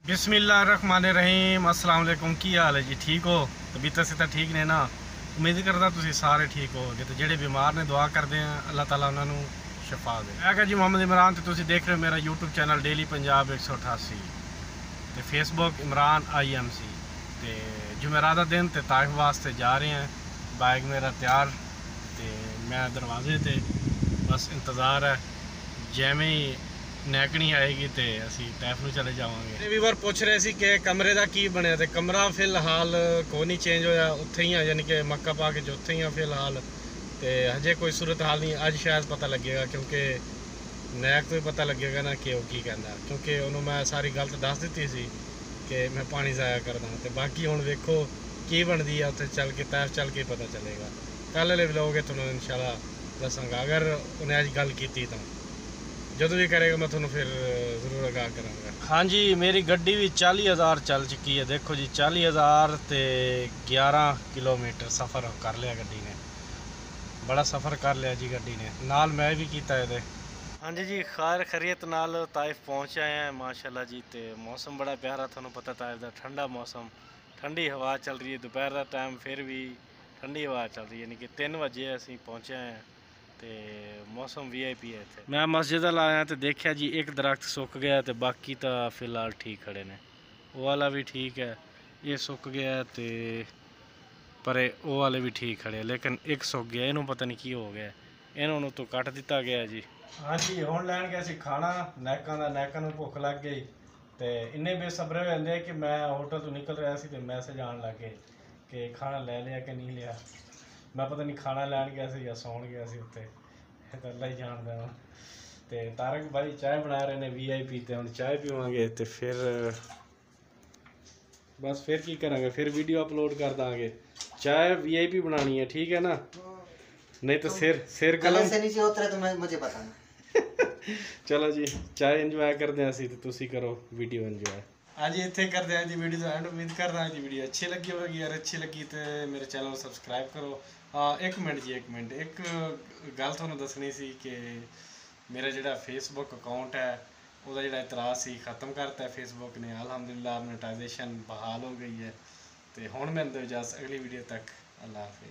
बिस्मिल्लाहिर्रहमानिर्रहीम अस्सलाम वालेकुम। की हाल है जी? ठीक हो? तबीयत से तो ठीक ने ना? उम्मीद करदा तुसीं सारे ठीक होगे। तो जेडे बीमार ने दुआ करते हैं अल्लाह ताला उन्होंने शफा दे। मैं क्या जी मोहम्मद इमरान, तो तुसीं देख रहे हो मेरा यूट्यूब चैनल डेली पंजाब 188 तो फेसबुक इमरान IMC। तो जुमेरात का दिन तो ताइफ वास्ते जा रहे हैं। बाइक मेरा तैयार तो मैं दरवाजे ते बस इंतज़ार है जिमें ही नैकनी आएगी तो असी तैफ में चले जावांगे। व्यूअर पूछ रहे सी कि कमरे का की बनया, तो कमरा फिलहाल कोई नहीं चेंज होया, उत्थे ही है, यानी कि मक्का पा के जो उत्थे ही है फिलहाल। तो हजे कोई सूरत हाल नहीं, अज शायद पता लगेगा क्योंकि नैक तो ही पता लगेगा ना कि वो की कहना, क्योंकि उन्होंने मैं सारी गल तो दस दी सी कि मैं पानी ज़ाया करदा। तो बाकी हुण वेखो की बनती है, उत्थे चल के तैफ चल के पता चलेगा। कल वाले व्लॉग तुहानूं इंशाल्लाह दसांगा अगर उन्हें अज गल की तो जो भी करेगा मैं थोड़ा फिर जरूर आगाह कराँगा। हाँ जी, मेरी गड्डी भी 40,000 चल चुकी है। देखो जी 40,000 ते 11 किलोमीटर सफ़र कर लिया गड्डी ने, बड़ा सफ़र कर लिया जी गड्डी ने, नाल मैं भी किया है। हाँ जी खैर खैरियत नाल ताइफ पहुँच आए हैं माशाल्लाह जी। तो मौसम बड़ा प्यारा, थोड़ा पता ताइफ का ठंडा मौसम, ठंडी हवा चल रही है। दोपहर का टाइम फिर भी ठंडी हवा चल रही है, यानी कि 3 बजे असी पहुँचे हैं। तो मौसम VIP है इतने। मैं मस्जिद आया तो देखा जी एक दरख्त सुक गया, तो बाकी तो फिलहाल ठीक खड़े ने। वो वाला भी ठीक है, ये सुक गया तो पर वो वाले भी ठीक खड़े, लेकिन एक सुक गया, इन्हों पता नहीं की हो गया, इन्होंने तो कट दिता गया जी। हाँ जी हुण लैन गया सी खाना नैकां दा, नैकां नूं भुख लग गई तो इन्ने बेसब्रे हो जाते कि मैं होटल तो निकल रहा सी तो मैसेज आन लग गए कि खाना ले लिया कि नहीं लिया। मैं पता नहीं खाना लैन गया सी या सौन गया सी उत्ते, तो अल्लाह ही जानदा वा। तो तारक भाई चाय बना रहे ने VIP, तो हम चाय पीवांगे तो फिर बस फिर की करांगे, फिर वीडियो अपलोड कर देंगे। चाय VIP बनानी है, ठीक है ना? नहीं तो सिर कलम से नीचे उतरे तो मुझे बताना। चलो जी चाय इंजॉय करते हैं असी, तो तुसी करो वीडियो इंजॉय। हाँ जी इतने करते हैं जी वीडियो का एंड। उम्मीद कर रहा जी वीडियो अच्छी लगी होगी, अगर अच्छी लगी तो मेरे चैनल को सब्सक्राइब करो। एक मिनट जी, एक मिनट, एक गल थोड़ा दसनी सी कि मेरा जोड़ा फेसबुक अकाउंट है वह जो इतराज़ सी ख़त्म करता है फेसबुक ने। अल्हम्दुलिल्लाह मोनेटाइजेशन बहाल हो गई है। तो हुण मैं इजाज़त, अगली वीडियो तक अल्लाह हाफिज़।